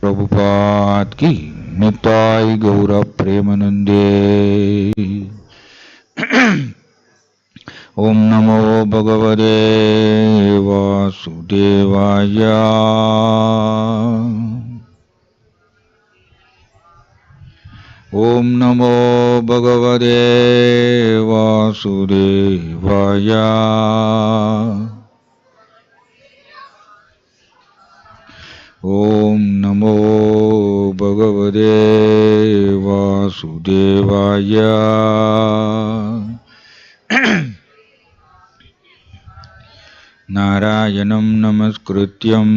Prabhupada ki Nitai Gaura Premanande. Om Namo Bhagavate Vasudevaya. Om Namo Bhagavate Vasudevaya. Om Namo Bhagavate Vasudevaya. Narayanam Namaskrityam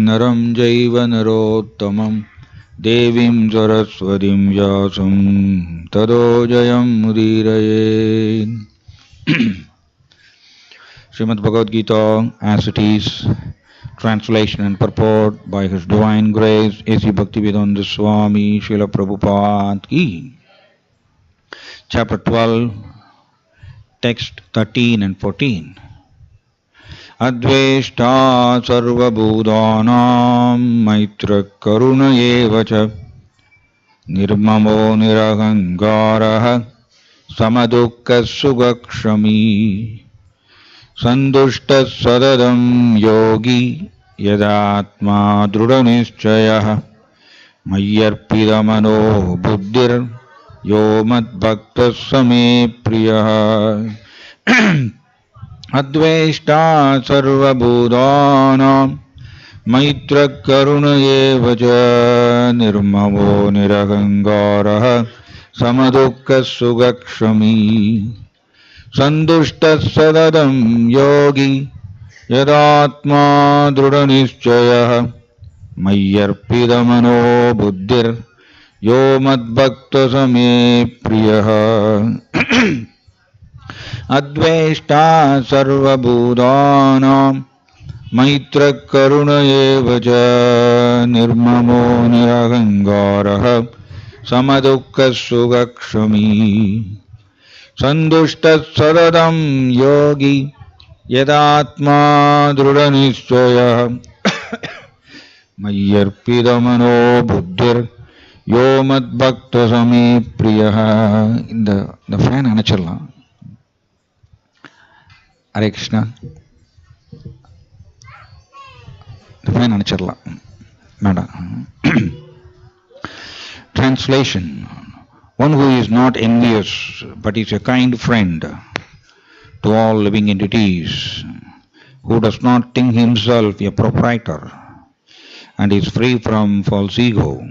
Naram Jaiva Narottamam Devim Saraswatim Vyasam Tado Jayam Mudiraye. Srimad Bhagavad Gita as it is, translation and purport by His Divine Grace A.C. Bhaktivedanta Swami Srila Prabhupada ki. Chapter 12, text 13 and 14. Adveshta sarva bhudanam maitra karuna evacha nirmamo nirahangaraha samadukka sugakshami sandushta sadadam yogi yadatma drudanischayah mayyarpidamano buddhir yo madbhakta same priyah. Adveshta sarva bhudanam maitra karuna evacha nirmamo nirahangaraha samadukka sugakshami sandushta sadadam yogi yadatma drudanischayah mayyarpidamano buddhir yo madbhakta same priyah. Adveshta sarva bhudanam maitra karuna evacha nirmamo nirahangaraha samadukka sugakshami sandushta sadadam yogi yadatma drudanischayah mayyarpidamano buddhir yo madbhakta same priyah. The fan anachala. Hare Krishna. The fan anachala. Mada. Translation. One who is not envious but is a kind friend to all living entities, who does not think himself a proprietor and is free from false ego,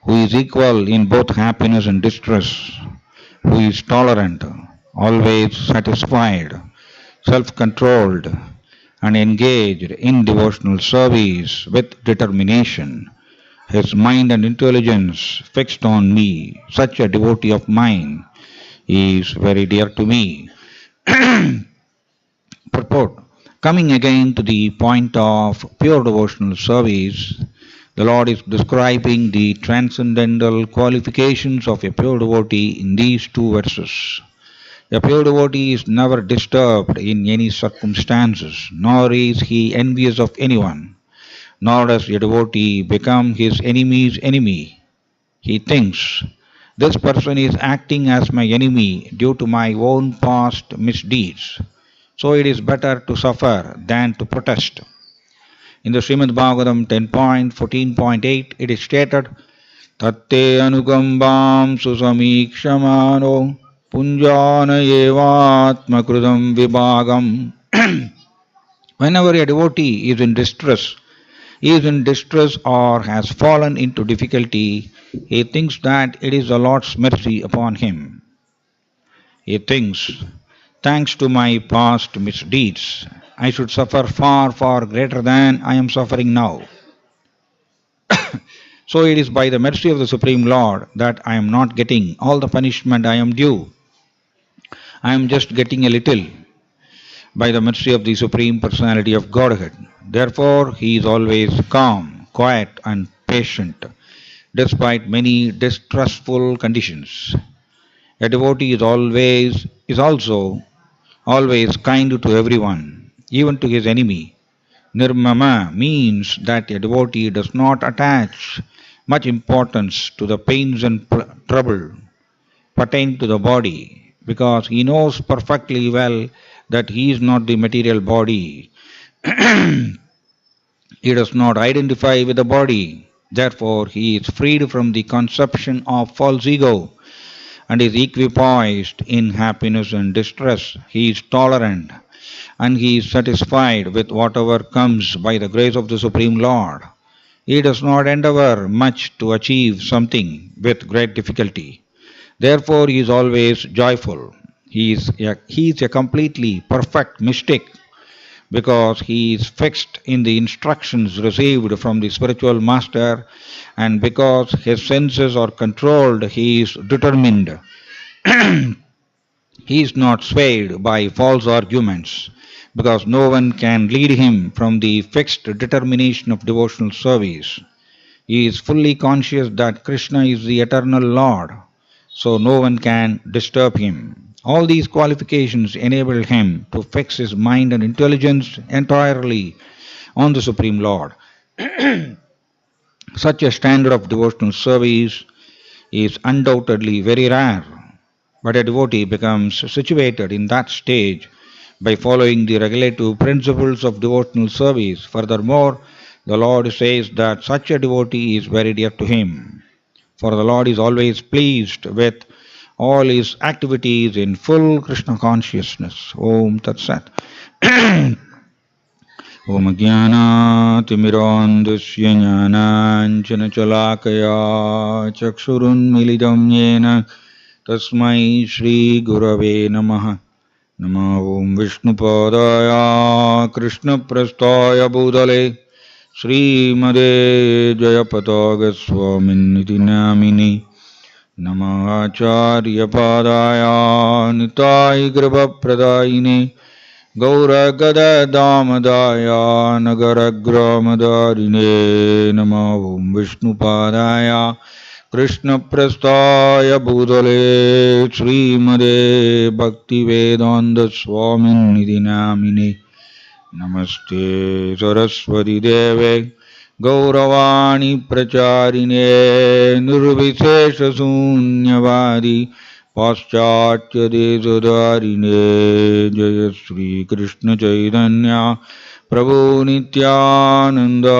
who is equal in both happiness and distress, who is tolerant, always satisfied, self-controlled, and engaged in devotional service with determination, his mind and intelligence fixed on me, such a devotee of mine is very dear to me. Purport. Coming again to the point of pure devotional service, the Lord is describing the transcendental qualifications of a pure devotee in these two verses. A pure devotee is never disturbed in any circumstances, nor is he envious of anyone, nor does a devotee become his enemy's enemy. He thinks, this person is acting as my enemy due to my own past misdeeds, so it is better to suffer than to protest. In the Srimad Bhagavatam 10.14.8, it is stated, Tatte anukambam susamikṣamano punjana evatma krudam vibhagam. Whenever a devotee is in distress or has fallen into difficulty, he thinks that it is the Lord's mercy upon him. He thinks, thanks to my past misdeeds, I should suffer far, far greater than I am suffering now. So it is by the mercy of the Supreme Lord that I am not getting all the punishment I am due. I am just getting a little by the mercy of the Supreme Personality of Godhead. Therefore, he is always calm, quiet, and patient, despite many distressful conditions. A devotee is also always kind to everyone, even to his enemy, Nirmama means that a devotee does not attach much importance to the pains and trouble pertain to the body, because he knows perfectly well that he is not the material body. He does not identify with the body. Therefore, he is freed from the conception of false ego and is equipoised in happiness and distress. He is tolerant and he is satisfied with whatever comes by the grace of the Supreme Lord. He does not endeavor much to achieve something with great difficulty. Therefore, he is always joyful. He is a completely perfect mystic because he is fixed in the instructions received from the spiritual master, and because his senses are controlled, he is determined. He is not swayed by false arguments, because no one can lead him from the fixed determination of devotional service. He is fully conscious that Krishna is the eternal Lord, so no one can disturb him. All these qualifications enable him to fix his mind and intelligence entirely on the Supreme Lord. Such a standard of devotional service is undoubtedly very rare, but a devotee becomes situated in that stage by following the regulative principles of devotional service. Furthermore, the Lord says that such a devotee is very dear to him, for the Lord is always pleased with all his activities in full Krishna consciousness. Om Tat Sat. Om Jnana Timirandasya Jnananjana Chalakaya Chakshurun Milidam Yena Tasmai Shri Gurave Namaha. Namo Om Vishnupadaya Krishna Prasthaya Bhutale Srimade Jayapataga Swaminiti Namini Namo Acharya Padaya Nitai Gribha Pradayine Gaura Gada Damadaya Nagaragramadharine Namo Om Vishnupadaya Krishna Prasthaya Bhutale Srimade Bhakti Vedanta Swaminiti Namine Namaste Saraswati Deve Gauravani Pracharine Nirvishesha Sunyavadi Paschatya Desadarine Jaya Sri Krishna Chaitanya Prabhu Nityananda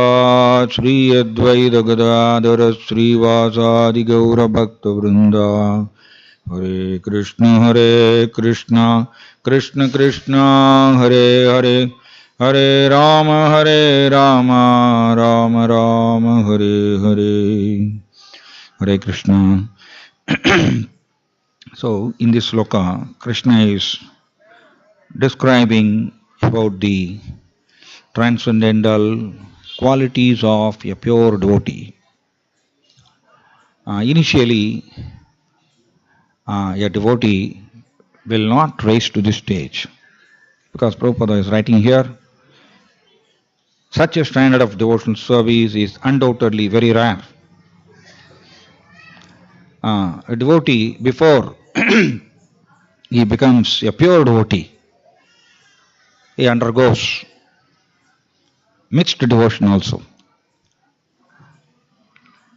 Sri Advaita Gadadhara Srivasadi Gaura Bhakta Vrinda Hare Krishna Krishna Krishna Hare Hare Hare Rama Rama Rama Hare Hare. Hare Krishna. So in this sloka, Krishna is describing about the transcendental qualities of a pure devotee. Initially, a devotee will not rise to this stage, because Prabhupada is writing here, such a standard of devotional service is undoubtedly very rare. A devotee, before he becomes a pure devotee, he undergoes mixed devotion also.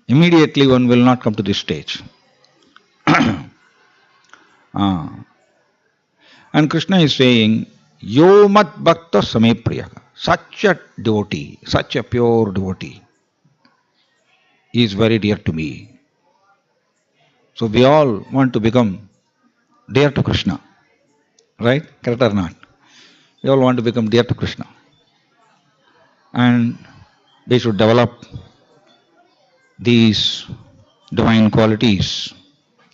Immediately one will not come to this stage. And Krishna is saying, Yo mat bhakta same priya. Such a devotee, such a pure devotee is very dear to me. So we all want to become dear to Krishna. Right? Correct or not? We all want to become dear to Krishna. And they should develop these divine qualities.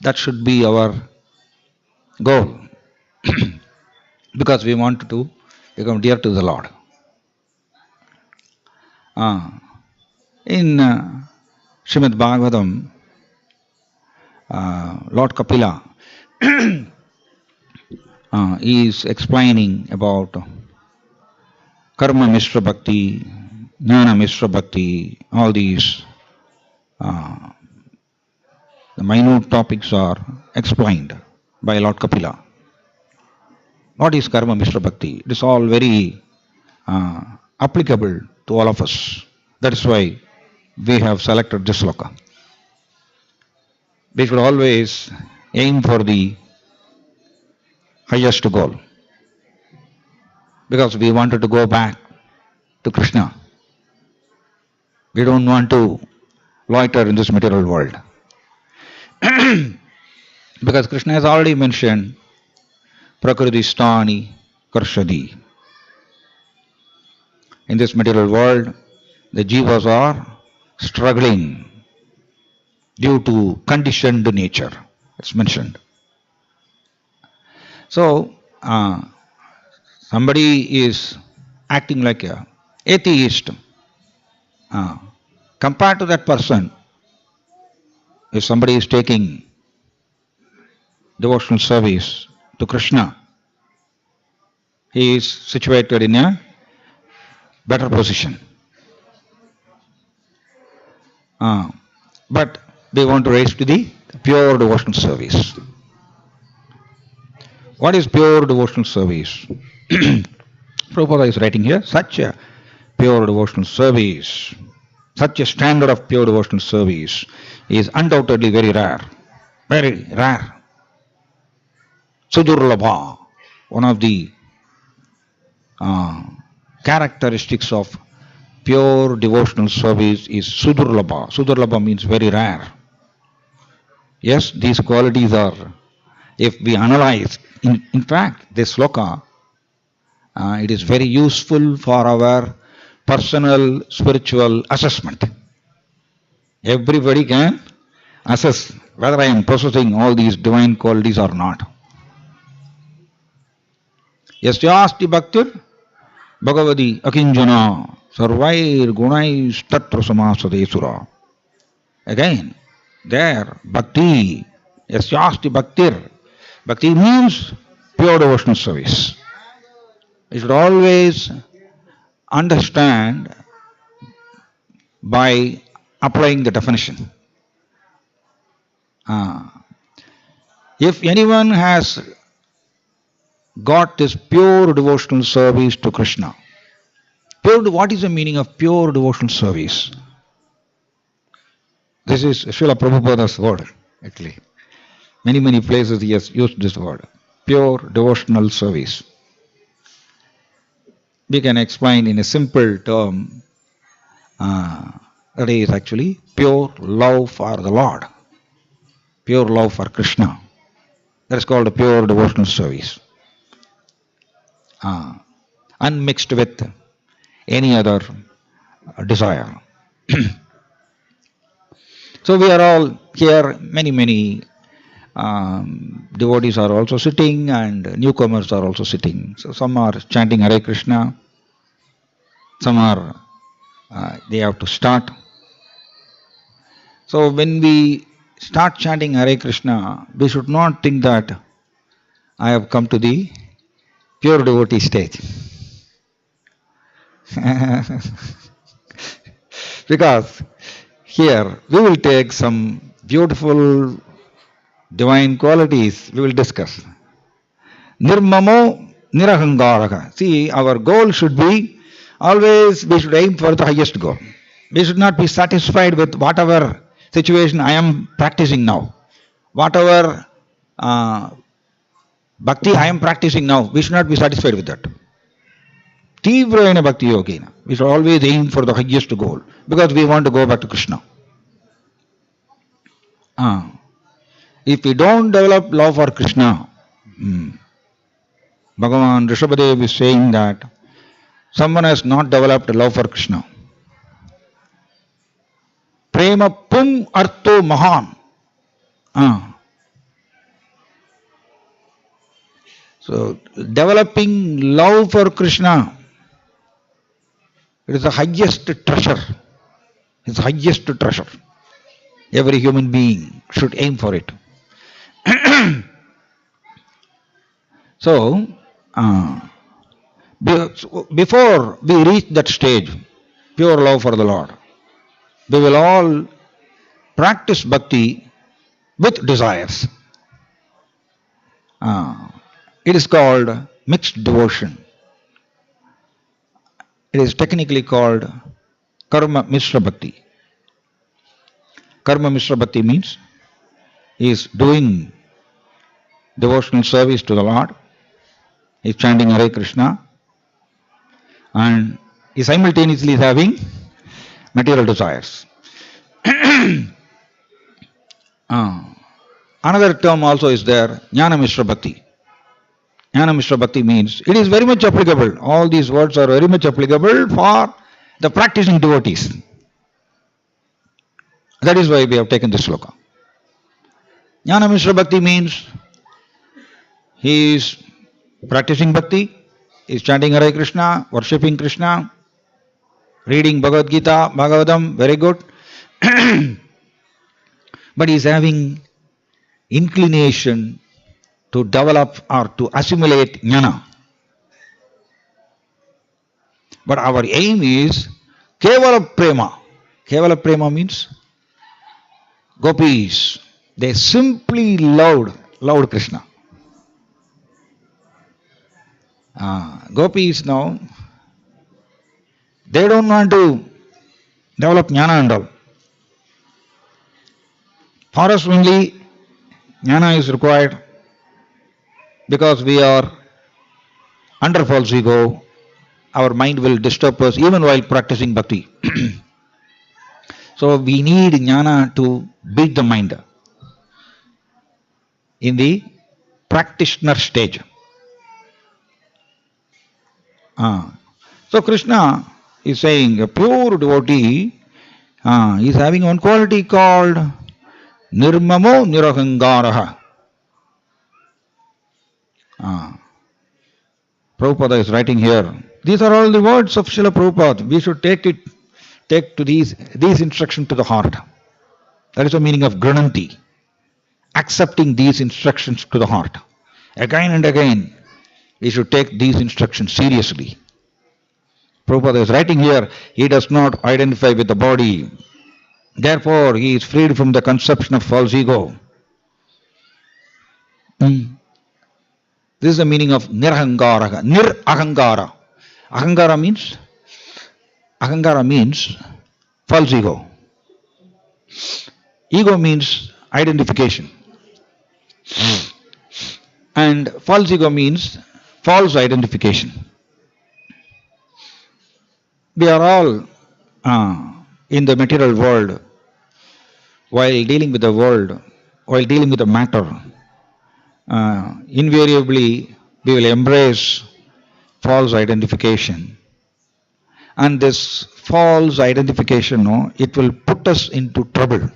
That should be our goal. Because we want to become dear to the Lord. In Srimad Bhagavatam, Lord Kapila is explaining about Karma Mishra Bhakti, Jnana Mishra Bhakti, all these the minute topics are explained by Lord Kapila. What is Karma Mishra Bhakti? It is all very applicable to all of us. That is why we have selected this sloka. We should always aim for the highest goal because we wanted to go back to Krishna. We don't want to loiter in this material world. Because Krishna has already mentioned Prakriti Stani Karshadi. In this material world, the jivas are struggling due to conditioned nature. It's mentioned. So, somebody is acting like an atheist. Compared to that person, if somebody is taking devotional service to Krishna, he is situated in a better position. But they want to raise to the pure devotional service. What is pure devotional service? Prabhupada is writing here, such a pure devotional service, such a standard of pure devotional service is undoubtedly very rare. Very rare. Sudurlabha, one of the characteristics of pure devotional service is Sudurlabha. Sudurlabha means very rare. Yes, these qualities are, if we analyze, in fact, this sloka, it is very useful for our personal spiritual assessment. Everybody can assess whether I am possessing all these divine qualities or not. Yasyasti bhaktir bhagavadi akinjana sarvair gunais tatra samasadesura. Again, there, bhakti, yasyasti bhaktir. Bhakti means pure devotional service. You should always understand by applying the definition. If anyone has got this pure devotional service to Krishna, what is the meaning of pure devotional service? This is Srila Prabhupada's word, actually. Many places he has used this word, pure devotional service. We can explain in a simple term, that is actually pure love for the Lord, pure love for Krishna. That is called a pure devotional service. Unmixed with any other desire. So we are all here, many devotees are also sitting and newcomers are also sitting. So some are chanting Hare Krishna, some are, they have to start. So when we start chanting Hare Krishna, we should not think that I have come to the pure devotee stage. Because here we will take some beautiful divine qualities we will discuss. Nirmamo nirahangaraka. See, our goal should be always we should aim for the highest goal. We should not be satisfied with whatever situation I am practicing now. Whatever bhakti I am practicing now, we should not be satisfied with that. Tivrayana bhakti yogena. We should always aim for the highest goal because we want to go back to Krishna. If we don't develop love for Krishna, Bhagavan Rishabhadev is saying that someone has not developed love for Krishna. Prema pum artho mahan. So, developing love for Krishna, it is the highest treasure. It's the highest treasure. Every human being should aim for it. So, before we reach that stage, pure love for the Lord, we will all practice bhakti with desires. It is called mixed devotion. It is technically called Karma Mishra Bhakti. Karma Mishra Bhakti means he is doing devotional service to the Lord, he is chanting Hare Krishna, and he simultaneously is having material desires. Another term also is there, Jnana Mishra Bhakti. Jnana Mishra Bhakti means it is very much applicable. All these words are very much applicable for the practicing devotees. That is why we have taken this sloka. Jnana Mishra Bhakti means he is practicing bhakti, he is chanting Hare Krishna, worshipping Krishna, reading Bhagavad Gita, Bhagavatam, very good. But he is having inclination to develop or to assimilate jnana. But our aim is Kevala Prema. Kevala Prema means gopis. They simply loved Krishna. Gopis now, they don't want to develop jnana and all. For us only, jnana is required because we are under false ego. Our mind will disturb us even while practicing bhakti. So we need jnana to beat the mind in the practitioner stage. So Krishna is saying a pure devotee is having one quality called Nirmamo Nirahangaraha. Prabhupada is writing here. These are all the words of Srila Prabhupada. We should take to these instructions to the heart. That is the meaning of Grananti. Accepting these instructions to the heart. Again and again, we should take these instructions seriously. Prabhupada is writing here, he does not identify with the body. Therefore, he is freed from the conception of false ego. This is the meaning of Nirahangara. Nirahangara. Ahangara means false ego. Ego means identification. And false ego means false identification. We are all in the material world, while dealing with the world, while dealing with the matter, invariably we will embrace false identification. And this false identification, it will put us into trouble.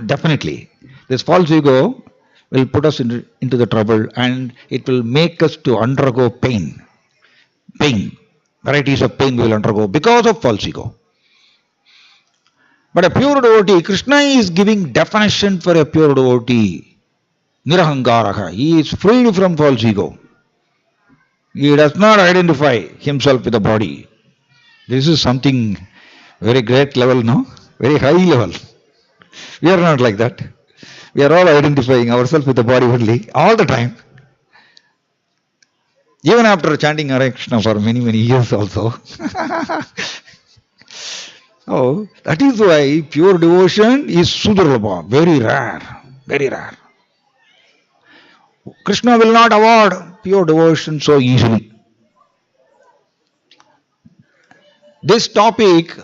Definitely. This false ego will put us into the trouble, and it will make us to undergo pain. Varieties of pain we will undergo because of false ego. But a pure devotee, Krishna is giving definition for a pure devotee. Nirahangaraha. He is freed from false ego. He does not identify himself with the body. This is something very great level, no? Very high level. We are not like that. We are all identifying ourselves with the body only, all the time. Even after chanting Hare Krishna for many, many years also. So, that is why pure devotion is Sudurlabha, very rare, very rare. Krishna will not award pure devotion so easily. This topic,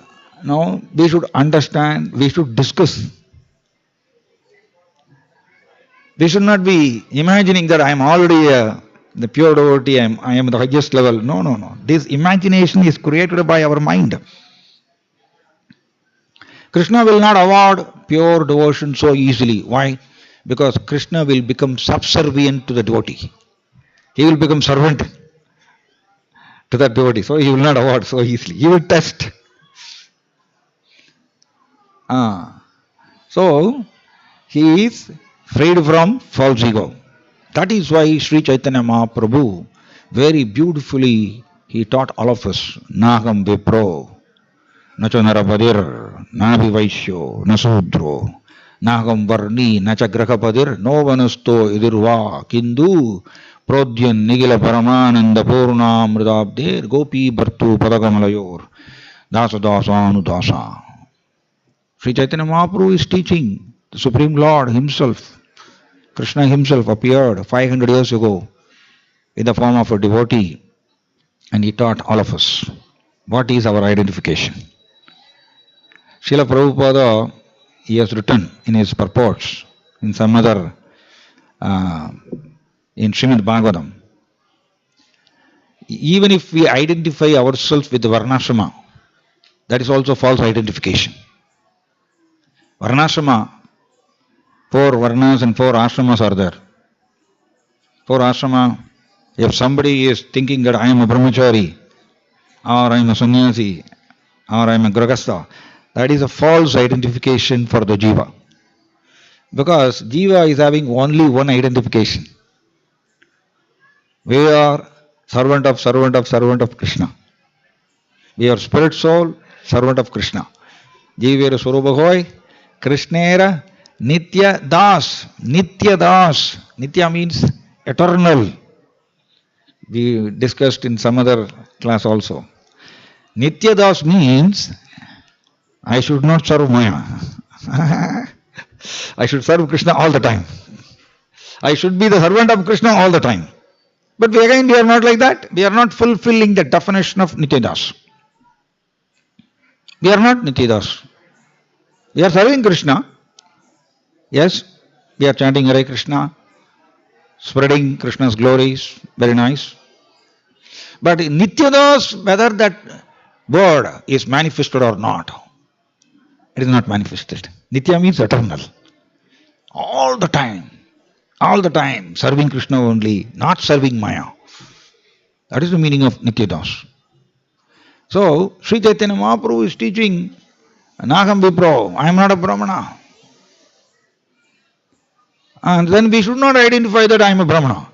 we should understand, we should discuss. We should not be imagining that I am already the pure devotee, I am the highest level. No. This imagination is created by our mind. Krishna will not award pure devotion so easily. Why? Because Krishna will become subservient to the devotee. He will become servant to that devotee. So he will not award so easily. He will test. So he is freed from false ego. That is why Sri Chaitanya Mahaprabhu very beautifully he taught all of us. Naham Vipro, Nacha Narapadir, Nabi Vaishyo, Nasudro, Naham Varni, Nacha Grakapadir, No Vanasto Idirva, Kindu, Prodyan Nigila Paramananda Purnamridabde Gopi Bhartu Padakamalayur Dasa Dasa Anudasa. Sri Chaitanya Mahaprabhu is teaching the Supreme Lord Himself. Krishna Himself appeared 500 years ago in the form of a devotee, and He taught all of us what is our identification. Srila Prabhupada, he has written in his purports, in some other, in Srimad Bhagavatam, even if we identify ourselves with the Varnashrama, that is also false identification. Varnashrama, 4 Varnas and 4 Ashramas are there. 4 Ashrama, if somebody is thinking that I am a brahmachari, or I am a sannyasi, or I am a grahastha, that is a false identification for the jiva. Because jiva is having only one identification. We are servant of Krishna. We are spirit soul, servant of Krishna. Jivera Surubhahoy, Krishnera, Nitya Das. Nitya Das. Nitya means eternal. We discussed in some other class also. Nitya Das means I should not serve Maya. I should serve Krishna all the time. I should be the servant of Krishna all the time. But we are not like that. We are not fulfilling the definition of Nitya Das. We are not Nitya Das. We are serving Krishna. Yes, we are chanting Hare Krishna, spreading Krishna's glories. Very nice. But Nitya Das, whether that word is manifested or not, it is not manifested. Nitya means eternal. All the time, serving Krishna only, not serving Maya. That is the meaning of Nitya Das. So, Sri Chaitanya Mahaprabhu is teaching, Naham Vipro, I am not a Brahmana. And then we should not identify that I am a Brahmana.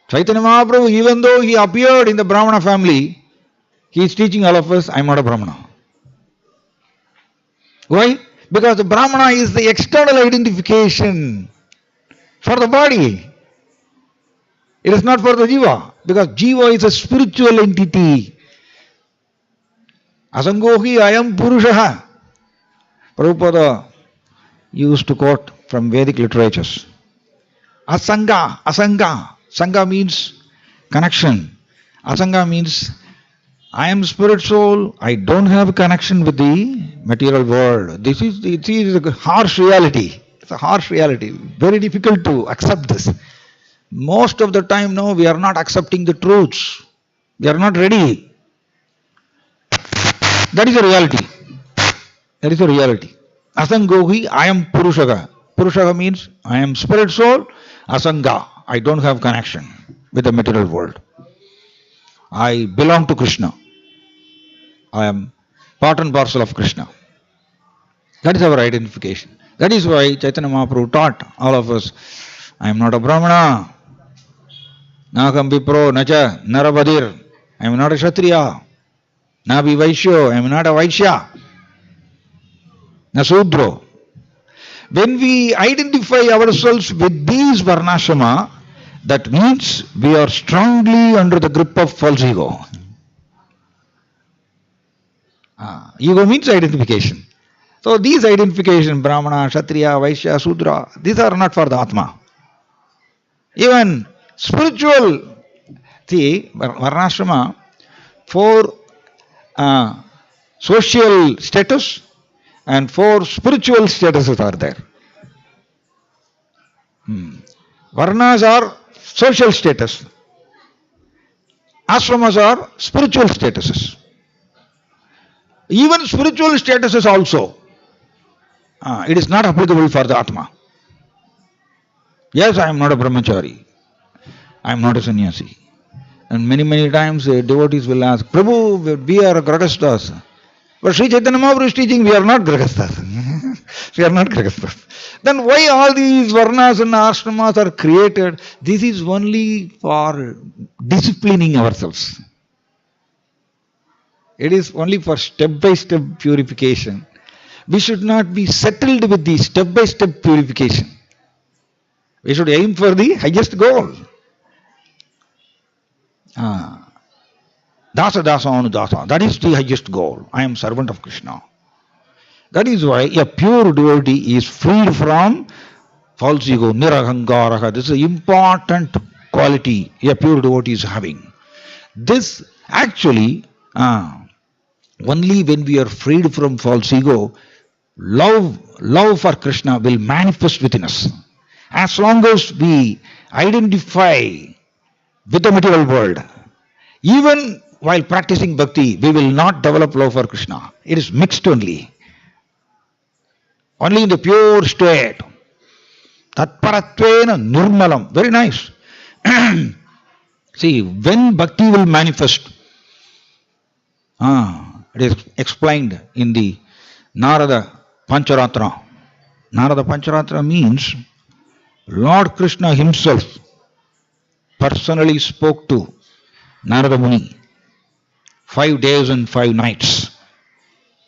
Chaitanya Mahaprabhu, even though he appeared in the Brahmana family, he is teaching all of us, I am not a Brahmana. Why? Because the Brahmana is the external identification for the body. It is not for the jiva. Because jiva is a spiritual entity. Asangohi ayam purushaha. Prabhupada used to quote from Vedic literatures. Asanga. Sangha means connection. Asanga means I am spirit soul, I don't have a connection with the material world. This is a harsh reality. It's a harsh reality. Very difficult to accept this. Most of the time now we are not accepting the truths. We are not ready. That is a reality. That is a reality. Asangohi, I am Purushaga. Purushaga means I am spirit soul. Asanga, I don't have connection with the material world. I belong to Krishna. I am part and parcel of Krishna. That is our identification. That is why Chaitanya Mahaprabhu taught all of us, I am not a Brahmana. Nakam Vipro, Nacha, Narabadir. I am not a Kshatriya. Nabi Vaishyo, I am not a Vaishya. Nasudro. When we identify ourselves with these Varnashrama, that means we are strongly under the grip of false ego. Ego means identification. So these identification, Brahmana, Kshatriya, Vaishya, Sudra, these are not for the Atma. Even spiritual, see, Varnashrama, 4 social status and 4 spiritual statuses are there. Varnas are social status. Ashramas are spiritual statuses. Even spiritual statuses also, it is not applicable for the Atma. Yes, I am not a brahmachari. I am not a sannyasi. And many times devotees will ask, Prabhu, we are grahasthas. But Sri Chaitanya Mahaprabhu is teaching we are not grahasthas. We are not grahasthas. Then why all these varnas and ashramas are created? This is only for disciplining ourselves. It is only for step-by-step purification. We should not be settled with the step-by-step purification. We should aim for the highest goal. Dasa dasa anudasa. That is the highest goal. I am servant of Krishna. That is why a pure devotee is freed from false ego, nirahangaraha. This is an important quality a pure devotee is having. This actually, only when we are freed from false ego, love for Krishna will manifest within us. As long as we identify with the material world, even while practicing bhakti, we will not develop love for Krishna. It is mixed only. Only in the pure state. Tatparatvena nirmalam. Very nice. See, when bhakti will manifest, it is explained in the Narada Pancharatra. Narada Pancharatra means Lord Krishna himself personally spoke to Narada Muni 5 days and 5 nights.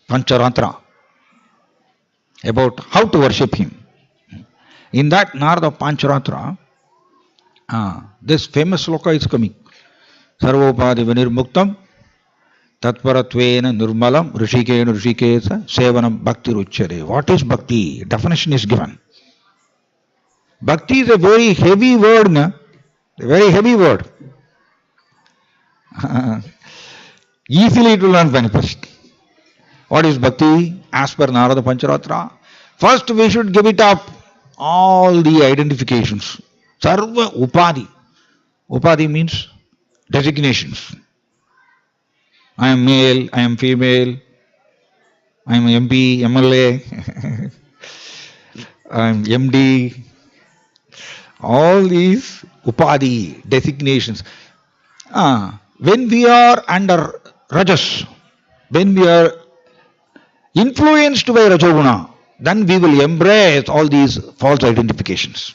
Pancharatra. About how to worship him. In that Narada Pancharatra, this famous sloka is coming. Sarvopadi vinirmuktam tatparatvena nirmalam rishikena rishikesa sevanam bhakti ruchyate. What is bhakti? Definition is given. Bhakti is a very heavy word, na? A very heavy word. Easily it will not manifest. What is bhakti? As per Narada Pancharatra, first we should give it up all the identifications. Sarva upadi. Upadi means designations. I am male, I am female, I am MP, MLA, I am MD. All these upadi, designations. When we are under rajas, when we are influenced by Rajoguna, then we will embrace all these false identifications.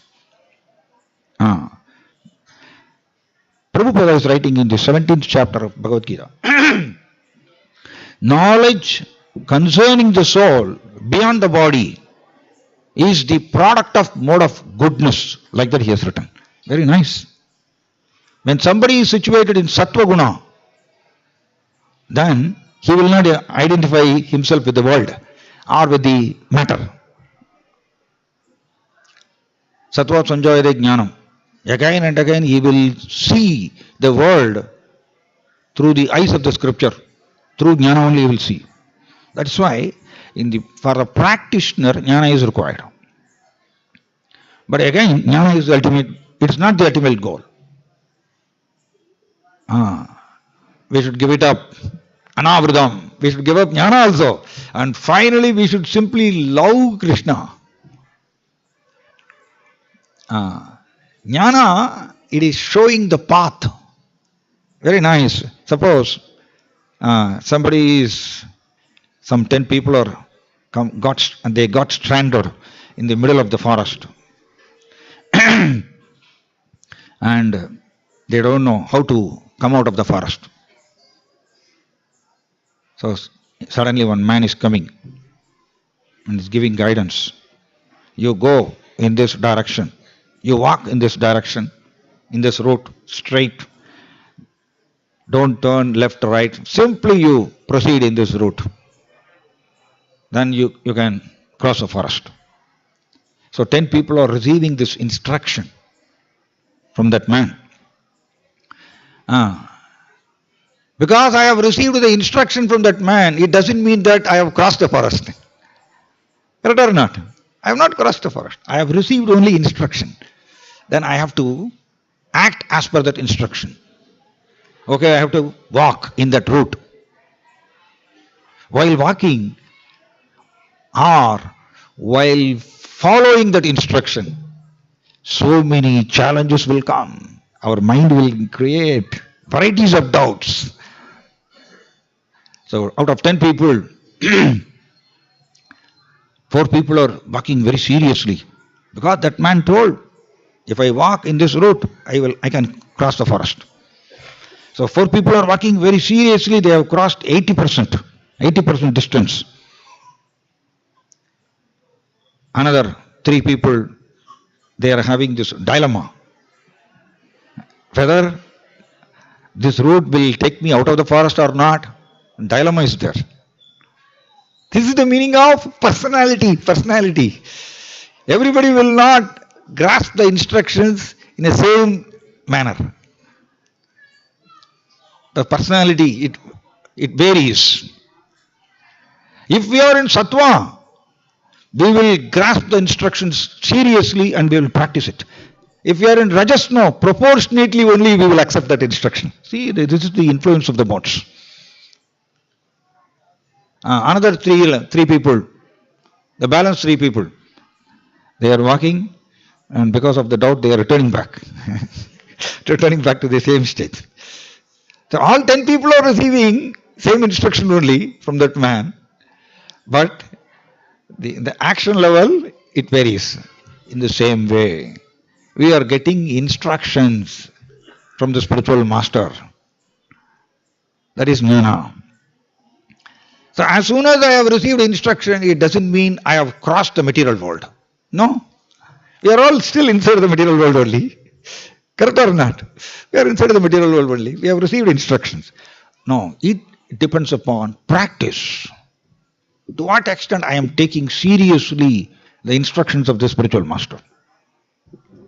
Prabhupada is writing in the 17th chapter of Bhagavad Gita. Knowledge concerning the soul beyond the body is the product of mode of goodness. Like that he has written. Very nice. When somebody is situated in Sattva Guna, then he will not identify himself with the world or with the matter. Sattva sanjayate jnanam. Again and again he will see the world through the eyes of the scripture. Through jnana only he will see. That's why for the practitioner jnana is required. But again, jnana is the ultimate, it's not the ultimate goal. We should give it up. Anavridam. We should give up jnana also. And finally we should simply love Krishna. Jnana, it is showing the path. Very nice. Suppose some 10 people they got stranded in the middle of the forest. And they don't know how to come out of the forest. So suddenly one man is coming and is giving guidance. You go in this direction. You walk in this direction, in this route, straight. Don't turn left or right. Simply you proceed in this route. Then you can cross the forest. So 10 people are receiving this instruction from that man. Because I have received the instruction from that man, it doesn't mean that I have crossed the forest. Correct or not? I have not crossed the forest. I have received only instruction. Then I have to act as per that instruction. Okay, I have to walk in that route. While walking or while following that instruction, so many challenges will come. Our mind will create varieties of doubts. So out of 10 people, 4 people are walking very seriously. Because that man told, if I walk in this route, I can cross the forest. So 4 people are walking very seriously, they have crossed 80% distance. Another 3 people they are having this dilemma. Whether this route will take me out of the forest or not, dilemma is there. This is the meaning of personality. Personality. Everybody will not grasp the instructions in the same manner. The personality, it varies. If we are in sattva, we will grasp the instructions seriously and we will practice it. If we are in rajas, no, proportionately only we will accept that instruction. See, this is the influence of the modes. Another three people, the balance three people, they are walking and because of the doubt they are returning back. Returning back to the same state. So all 10 people are receiving same instruction only from that man, but the action level, it varies. In the same way, we are getting instructions from the spiritual master. That is jnana. So as soon as I have received instruction, it doesn't mean I have crossed the material world. No. We are all still inside the material world only. Correct or not? We are inside the material world only. We have received instructions. No, it depends upon practice. To what extent I am taking seriously the instructions of the spiritual master.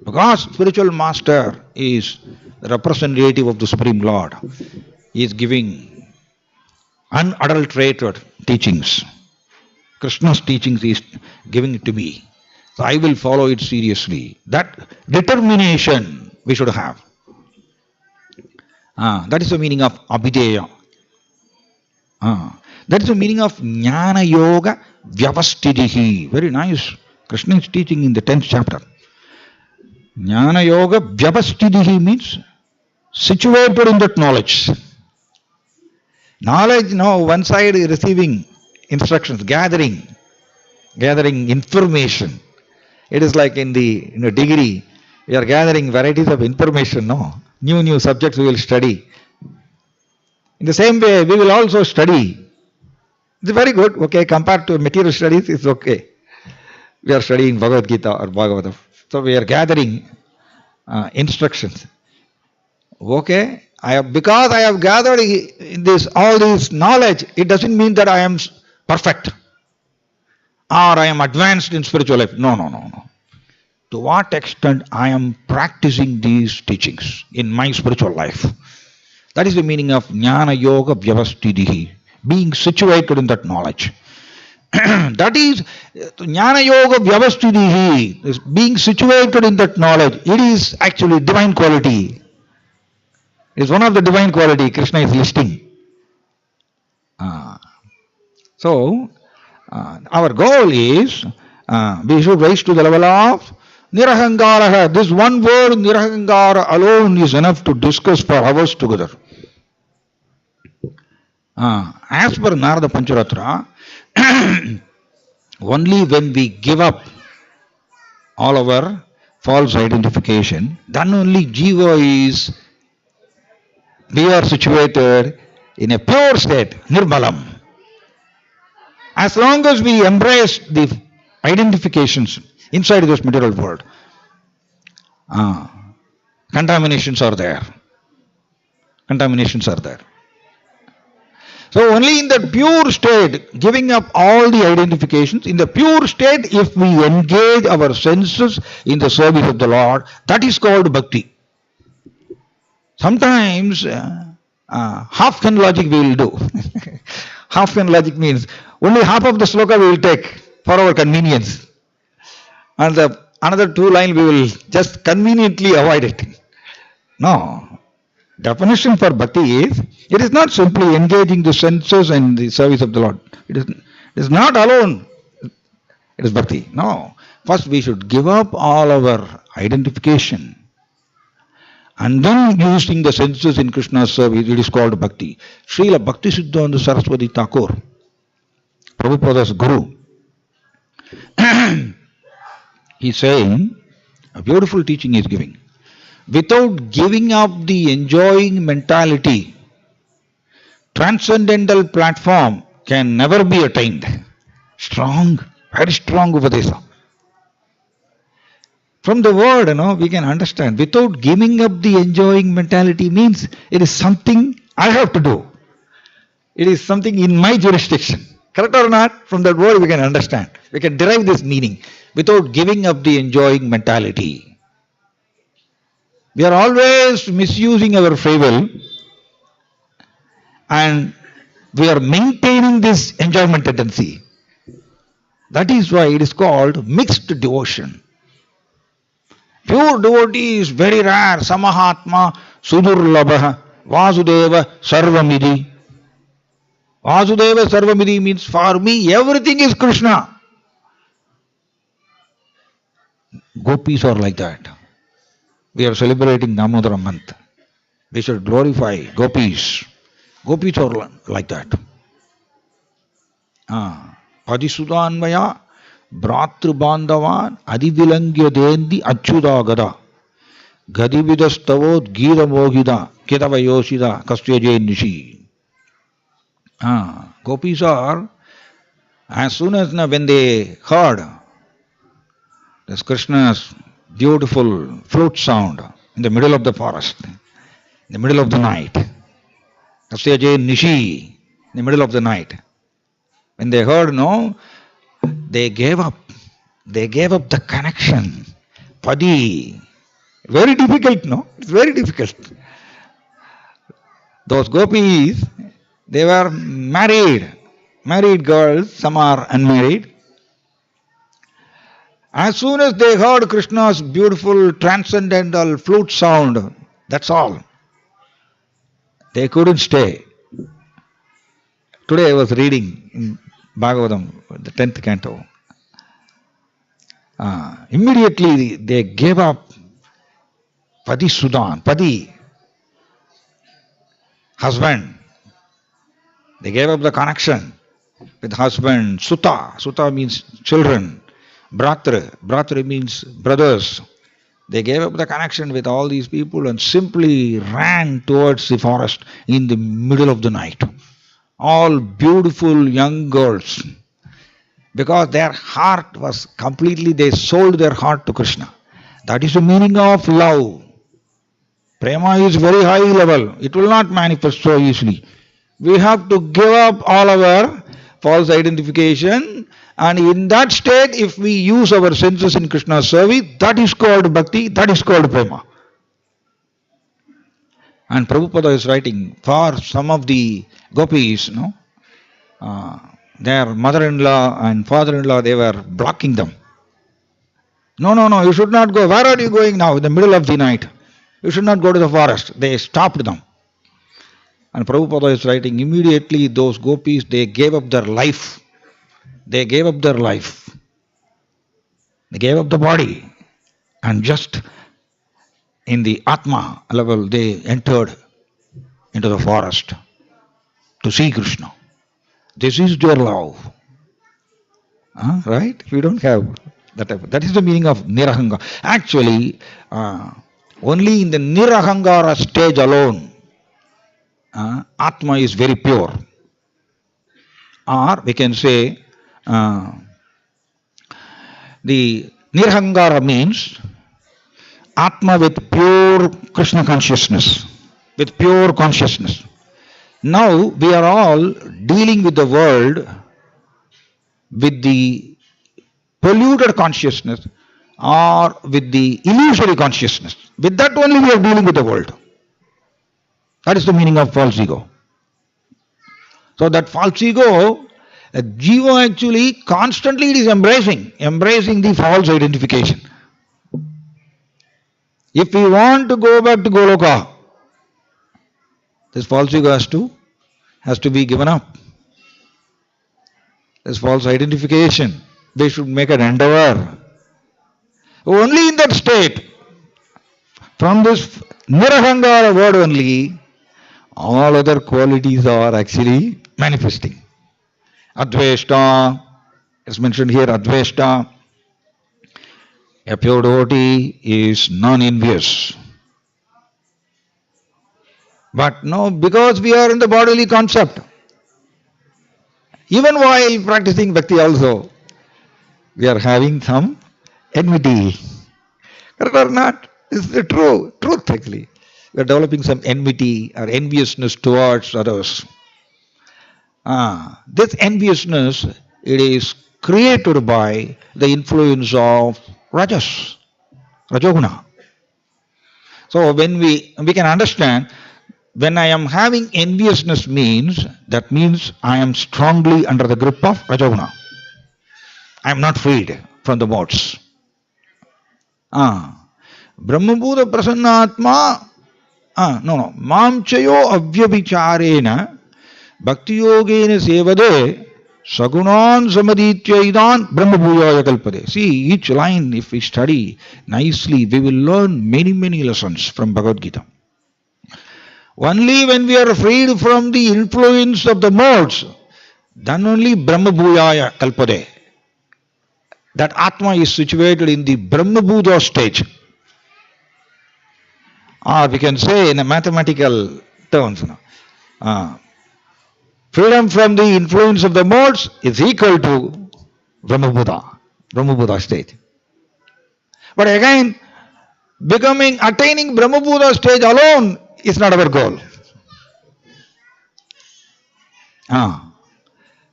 Because spiritual master is the representative of the Supreme Lord. He is giving unadulterated teachings. Krishna's teachings is giving it to me. So I will follow it seriously. That determination we should have. That is the meaning of abhideya. That is the meaning of jnana yoga vyavastidihi. Very nice. Krishna is teaching in the 10th chapter. Jnana yoga vyavastidihi means situated in that knowledge. Knowledge, no, one side is receiving instructions, gathering information. It is like in the degree, we are gathering varieties of information, no? New subjects we will study. In the same way, we will also study. It's very good, okay, compared to material studies, it's okay. We are studying Bhagavad Gita or Bhagavatam. So we are gathering instructions. Okay, because I have gathered all this knowledge, it doesn't mean that I am perfect or I am advanced in spiritual life. No. To what extent I am practicing these teachings in my spiritual life. That is the meaning of jnana yoga vyavastidihi, being situated in that knowledge. That is jnana yoga vyavastidihi, being situated in that knowledge. It is actually divine quality. It is one of the divine quality Krishna is listing. So our goal is we should rise to the level of nirahangara. This one word nirahangara alone is enough to discuss for hours together. As per Narada Pancharatra, only when we give up all our false identification, then only Jiva we are situated in a pure state, nirmalam. As long as we embrace the identifications inside this material world, contaminations are there. So only in the pure state, giving up all the identifications, in the pure state, if we engage our senses in the service of the Lord, that is called bhakti. Sometimes half-can logic we will do. Half-can logic means only half of the sloka we will take for our convenience. And the another 2 lines we will just conveniently avoid it. No. Definition for bhakti is, it is not simply engaging the senses in the service of the Lord. It is not alone. It is bhakti. No. First we should give up all our identification. And then using the senses in Krishna's service, it is called bhakti. Srila Bhakti Siddhanta Saraswati Thakur, Prabhupada's guru, he is saying, a beautiful teaching he is giving. Without giving up the enjoying mentality, transcendental platform can never be attained. Strong, very strong Upadesa. From the word, we can understand. Without giving up the enjoying mentality means it is something I have to do. It is something in my jurisdiction. Correct or not? From that word we can understand. We can derive this meaning. Without giving up the enjoying mentality. We are always misusing our free will and we are maintaining this enjoyment tendency. That is why it is called mixed devotion. Pure devotee is very rare. Samahatma sudurlabha vasudeva sarvamidhi. Vasudeva sarvamidhi means for me everything is Krishna. Gopis are like that. We are celebrating Damodara month. We should glorify gopis. Gopis are like that. Padisudanvaya Bratru Bandhavan Adivilangya Dendi Achudagada Gadividastavod Gita Mogida Ketavayoshida Kastyaje Nishi. Gopis are, as soon as when they heard this Krishna's beautiful flute sound in the middle of the forest, in the middle of the night, Kastyaje Nishi, in the middle of the night, when they heard, they gave up. They gave up the connection. Padi. Very difficult, It's very difficult. Those gopis, they were married. Married girls, some are unmarried. As soon as they heard Krishna's beautiful transcendental flute sound, that's all. They couldn't stay. Today I was reading in Bhagavatam, the 10th canto. Immediately they gave up Padi Sudan, Padi, husband. They gave up the connection with husband. Sutta, Sutta means children. Bratra, Bratra means brothers. They gave up the connection with all these people and simply ran towards the forest in the middle of the night. All beautiful young girls, because their heart was completely, they sold their heart to Krishna. That is the meaning of love. Prema is very high level. It will not manifest so easily. We have to give up all our false identification, and in that state, if we use our senses in Krishna's service, that is called bhakti, that is called prema. And Prabhupada is writing, for some of the gopis, their mother-in-law and father-in-law, they were blocking them. No, you should not go. Where are you going now? In the middle of the night. You should not go to the forest. They stopped them. And Prabhupada is writing, immediately those gopis, they gave up their life. They gave up their life. They gave up the body. And just in the Atma level, they entered into the forest to see Krishna. This is their love. Right? We don't have that type. That is the meaning of Nirahanga. Actually, only in the Nirahangara stage alone, Atma is very pure. Or we can say, the Nirahangara means Atma with pure Krishna consciousness, with pure consciousness. Now we are all dealing with the world with the polluted consciousness or with the illusory consciousness. With that only we are dealing with the world. That is the meaning of false ego. So that false ego, Jiva actually constantly it is embracing the false identification. If we want to go back to Goloka, this false ego has to be given up. This false identification, they should make an endeavor. Only in that state, from this Nirahangara word only, all other qualities are actually manifesting. Adveshta, it's mentioned here, Adveshta. A pure devotee is non-envious. But no, because we are in the bodily concept, even while practicing bhakti also, we are having some enmity. Correct or not? This is the truth actually. We are developing some enmity or enviousness towards others. This enviousness, it is created by the influence of rajas, rajoguna. So when we can understand, when I am having enviousness that means I am strongly under the grip of rajoguna. I am not freed from the modes. Brahmabhuta prasannatma, no, mamchayo avyabhicharena bhakti yogena sevade sagunan samadhityaidan brahmabhuyaya kalpade. See, each line, if we study nicely, we will learn many lessons from Bhagavad Gita. Only when we are freed from the influence of the modes, then only brahmabhuyaya kalpade. That Atma is situated in the Brahmabhuta stage. Or we can say in a mathematical terms, freedom from the influence of the modes is equal to Brahmabhuta stage. But again, attaining Brahmabhuta stage alone is not our goal.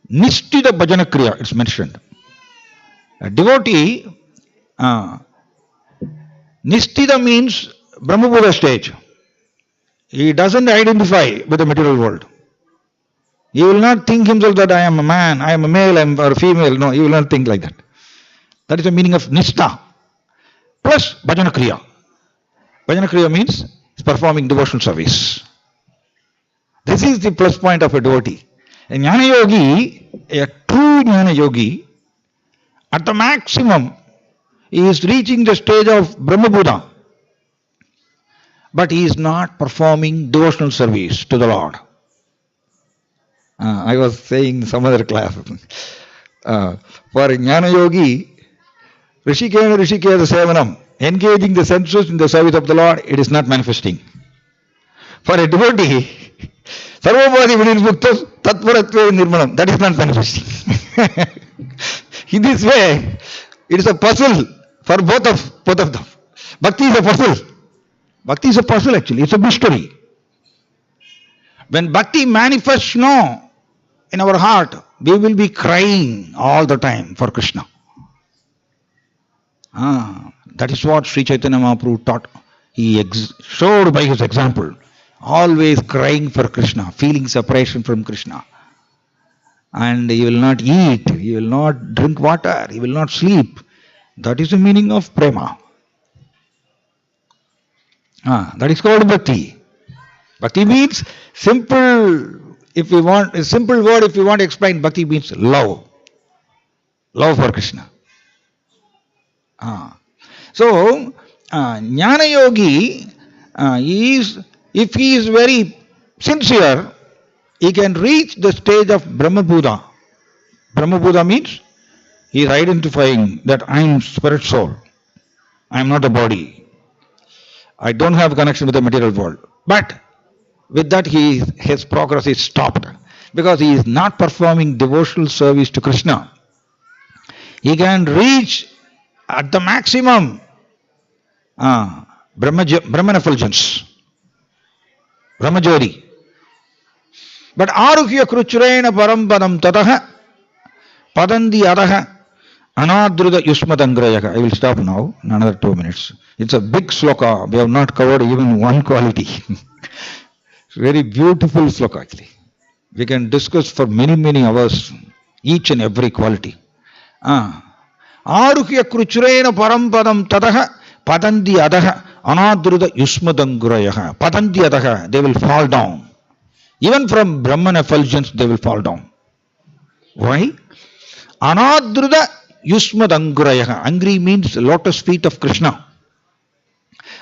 Nishtita bhajana kriya, it's mentioned. A devotee, Nishtita means Brahmabhuta stage. He doesn't identify with the material world. He will not think himself that I am a man, I am a male, I am a female. No, he will not think like that. That is the meaning of Nishtha. Plus Bhajana Kriya. Bhajana Kriya means performing devotional service. This is the plus point of a devotee. A Jnana Yogi, a true Jnana Yogi, at the maximum, he is reaching the stage of Brahmabhuta, but he is not performing devotional service to the Lord. I was saying some other class. For a Jnana Yogi, Rishikena Sevanam, engaging the senses in the service of the Lord, it is not manifesting. For a devotee, Sarvabhadi Vinirmuktas Tatvaratva Nirmanam, that is not manifesting. In this way, it is a puzzle for both of them. Bhakti is a puzzle. Bhakti is a puzzle actually, it's a mystery. When Bhakti manifests now in our heart, we will be crying all the time for Krishna. That is what Sri Chaitanya Mahaprabhu taught. He showed by his example, always crying for Krishna, feeling separation from Krishna. And he will not eat, he will not drink water, he will not sleep. That is the meaning of prema. That is called bhakti. Bhakti means simple, if we want, a simple word if we want to explain, bhakti means love. Love for Krishna. So, Jnana Yogi if he is very sincere, he can reach the stage of Brahmabhuta. Brahmabhuta means he is identifying that I am spirit soul. I am not a body. I don't have connection with the material world. But with that his progress is stopped because he is not performing devotional service to Krishna. He can reach at the maximum Brahman effulgence, Brahmajodi. But Aruhya Kruchrena Parampadam Tataha Padandi Adaha Anadruda Yusmatangrayaka. I will stop now in another 2 minutes. It's a big sloka. We have not covered even one quality. It's very beautiful sloka actually. We can discuss for many hours each and every quality. Aruhya Kruchrena Parampadam Tataha Padandi Adaha Anadruda Yusmatangrayaka. Padandi Adaha, they will fall down. Even from Brahman effulgence, they will fall down. Why? Anadruda Yusmadangraya. Angri means lotus feet of Krishna.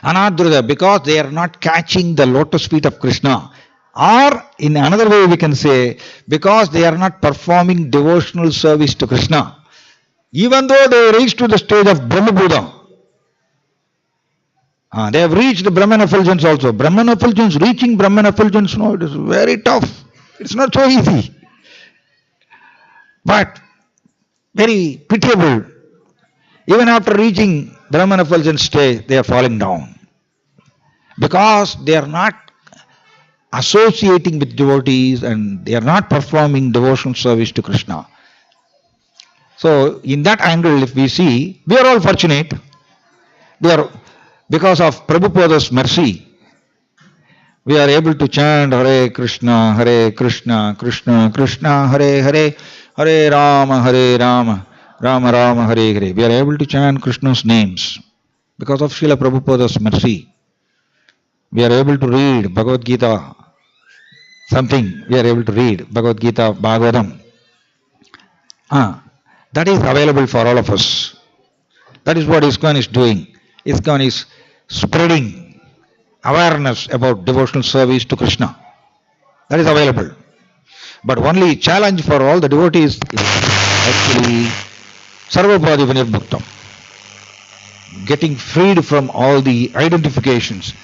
Anadruda, because they are not catching the lotus feet of Krishna. Or, in another way we can say, because they are not performing devotional service to Krishna. Even though they reach to the stage of Brahmabhuta, they have reached the Brahman effulgence also. Brahman effulgence, reaching Brahman effulgence, no, it is very tough. It's not so easy. But very pitiable. Even after reaching Brahman effulgent stage, they are falling down. Because they are not associating with devotees and they are not performing devotional service to Krishna. So, in that angle, if we see, we are all fortunate. We are, because of Prabhupada's mercy, we are able to chant Hare Krishna, Krishna Krishna, Hare Hare, Hare Rama, Rama Rama, Hare Hare. We are able to chant Krishna's names because of Srila Prabhupada's mercy. We are able to read Bhagavad Gita, something we are able to read, Bhagavad Gita, Bhagavatam. That is available for all of us. That is what ISKCON is doing. ISKCON is spreading awareness about devotional service to Krishna. That is available. But only challenge for all the devotees is actually Sarvapadi Vinirmuktam. Getting freed from all the identifications.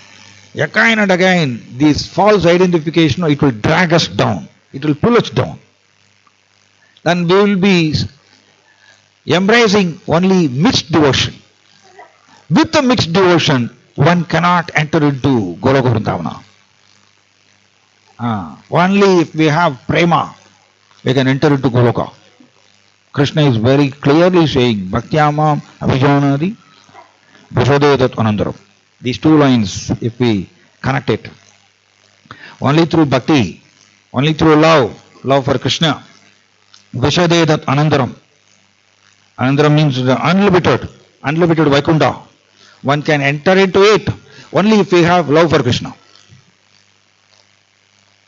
Again and again, this false identification, it will drag us down. It will pull us down. Then we will be embracing only mixed devotion. With the mixed devotion, one cannot enter into Goloka Vrindavana. Only if we have prema, we can enter into Goloka. Krishna is very clearly saying, Bhaktyamam Abhijanadi Vishadedat Anandaram. These two lines, if we connect it, only through bhakti, only through love for Krishna, Vishadedat Anandaram. Anandaram means the unlimited Vaikuntha. One can enter into it only if we have love for Krishna.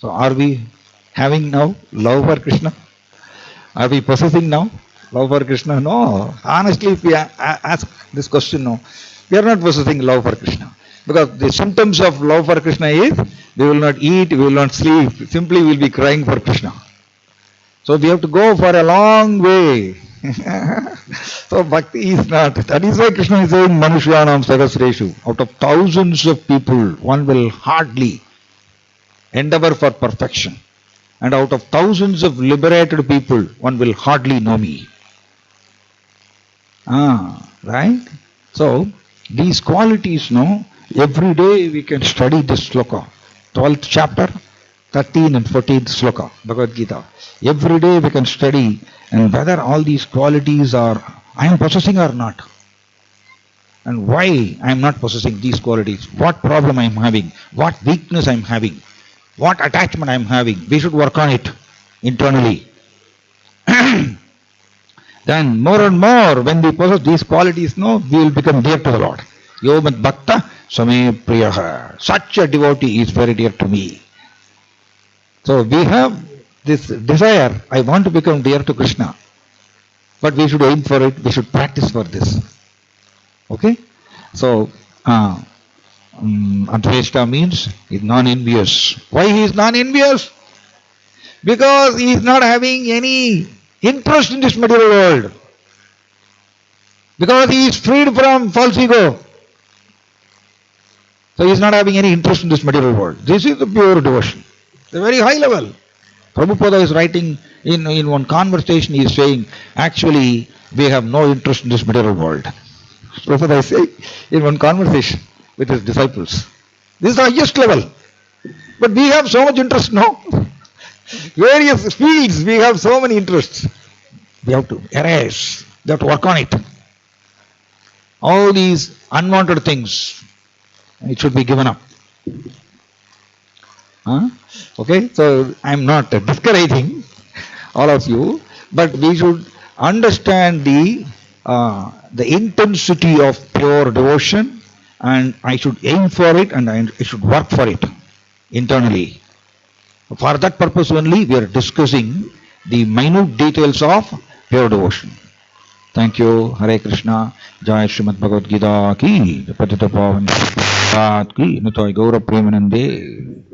So are we having now love for Krishna? Are we possessing now love for Krishna? No. Honestly, if we ask this question, no. We are not possessing love for Krishna. Because the symptoms of love for Krishna is, we will not eat, we will not sleep, simply we will be crying for Krishna. So we have to go for a long way. So bhakti is not. That is why Krishna is saying, Manushyanam Sahasreshu. Out of thousands of people, one will hardly endeavor for perfection. And out of thousands of liberated people, one will hardly know me. Right? So, these qualities, no, every day we can study this sloka. 12th chapter, 13 and 14th sloka, Bhagavad Gita. Every day we can study, and whether all these qualities are, I am possessing or not. And why I am not possessing these qualities. What problem I am having. What weakness I am having. What attachment I am having. We should work on it internally. Then more and more, when we possess these qualities, no, we will become dear to the Lord. Yomat Bhakta Same Priyaha. Such a devotee is very dear to me. So we have this desire, I want to become dear to Krishna. But we should aim for it, we should practice for this. Okay? So, Adveshta means he is non-envious. Why he is non-envious? Because he is not having any interest in this material world. Because he is freed from false ego. So he is not having any interest in this material world. This is the pure devotion. The very high level. Prabhupada is writing in one conversation, he is saying, actually, we have no interest in this material world. Prabhupada is saying in one conversation with his disciples. This is the highest level. But we have so much interest now. Various fields, we have so many interests. We have to erase, we have to work on it. All these unwanted things, it should be given up. Okay, so I am not discouraging all of you, but we should understand the intensity of pure devotion, and I should aim for it and I should work for it internally. For that purpose only we are discussing the minute details of pure devotion. Thank you. Hare Krishna. Jai Srimad Bhagavad Gita ki Patita Pavan ki Nitai Gaura Premanande.